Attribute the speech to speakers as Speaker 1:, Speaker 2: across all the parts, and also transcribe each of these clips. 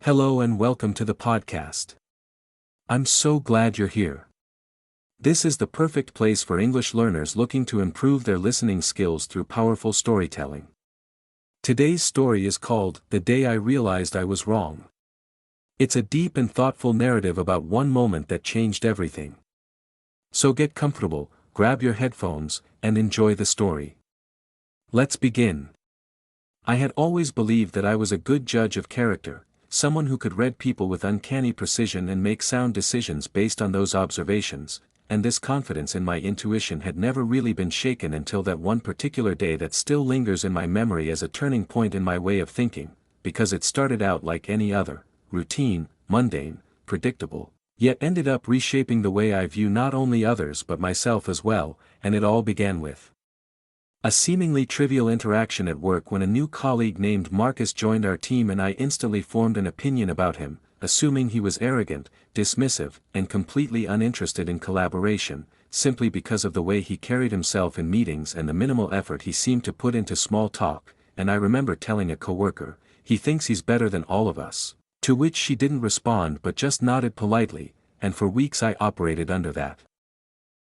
Speaker 1: Hello and welcome to the podcast. I'm so glad you're here. This is the perfect place for English learners looking to improve their listening skills through powerful storytelling. Today's story is called The Day I Realized I Was Wrong. It's a deep and thoughtful narrative about one moment that changed everything. So get comfortable, grab your headphones, and enjoy the story. Let's begin. I had always believed that I was a good judge of character, someone who could read people with uncanny precision and make sound decisions based on those observations, and this confidence in my intuition had never really been shaken until that one particular day that still lingers in my memory as a turning point in my way of thinking, because it started out like any other, routine, mundane, predictable, yet ended up reshaping the way I view not only others but myself as well, and it all began with a seemingly trivial interaction at work when a new colleague named Marcus joined our team and I instantly formed an opinion about him, assuming he was arrogant, dismissive, and completely uninterested in collaboration, simply because of the way he carried himself in meetings and the minimal effort he seemed to put into small talk, and I remember telling a coworker, "He thinks he's better than all of us," to which she didn't respond but just nodded politely, and for weeks I operated under that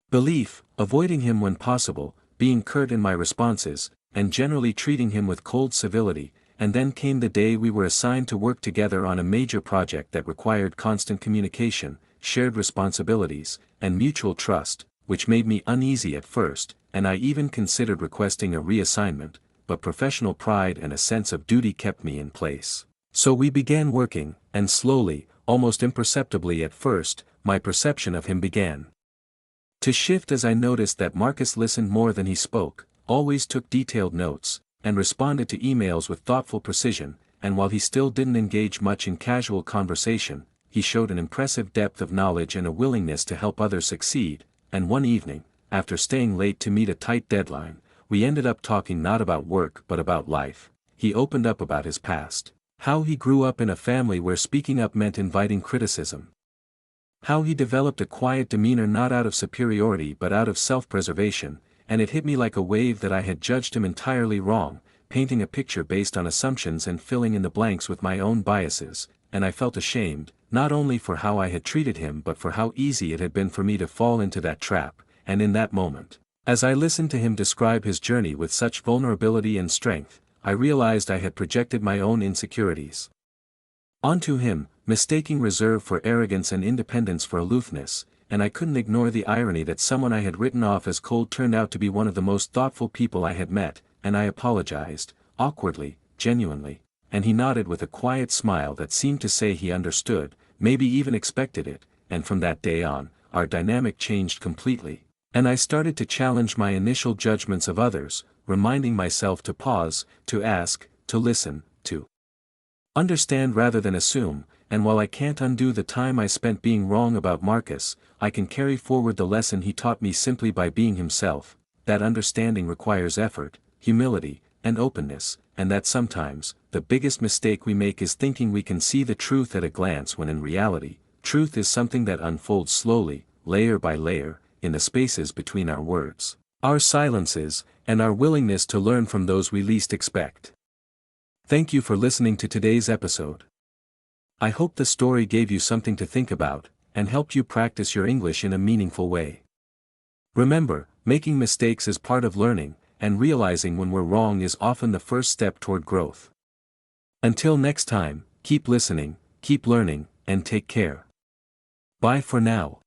Speaker 1: belief, avoiding him when possible, being curt in my responses, and generally treating him with cold civility, and then came the day we were assigned to work together on a major project that required constant communication, shared responsibilities, and mutual trust, which made me uneasy at first, and I even considered requesting a reassignment, but professional pride and a sense of duty kept me in place. So we began working, and slowly, almost imperceptibly at first, my perception of him began to shift as I noticed that Marcus listened more than he spoke, always took detailed notes, and responded to emails with thoughtful precision, and while he still didn't engage much in casual conversation, he showed an impressive depth of knowledge and a willingness to help others succeed, and one evening, after staying late to meet a tight deadline, we ended up talking not about work but about life. He opened up about his past, how he grew up in a family where speaking up meant inviting criticism, how he developed a quiet demeanor not out of superiority but out of self-preservation, and it hit me like a wave that I had judged him entirely wrong, painting a picture based on assumptions and filling in the blanks with my own biases, and I felt ashamed, not only for how I had treated him but for how easy it had been for me to fall into that trap, and in that moment, as I listened to him describe his journey with such vulnerability and strength, I realized I had projected my own insecurities onto him, mistaking reserve for arrogance and independence for aloofness, and I couldn't ignore the irony that someone I had written off as cold turned out to be one of the most thoughtful people I had met, and I apologized, awkwardly, genuinely, and he nodded with a quiet smile that seemed to say he understood, maybe even expected it, and from that day on, our dynamic changed completely, and I started to challenge my initial judgments of others, reminding myself to pause, to ask, to listen, to understand rather than assume, and while I can't undo the time I spent being wrong about Marcus, I can carry forward the lesson he taught me simply by being himself, that understanding requires effort, humility, and openness, and that sometimes, the biggest mistake we make is thinking we can see the truth at a glance when in reality, truth is something that unfolds slowly, layer by layer, in the spaces between our words, our silences, and our willingness to learn from those we least expect. Thank you for listening to today's episode. I hope the story gave you something to think about, and helped you practice your English in a meaningful way. Remember, making mistakes is part of learning, and realizing when we're wrong is often the first step toward growth. Until next time, keep listening, keep learning, and take care. Bye for now.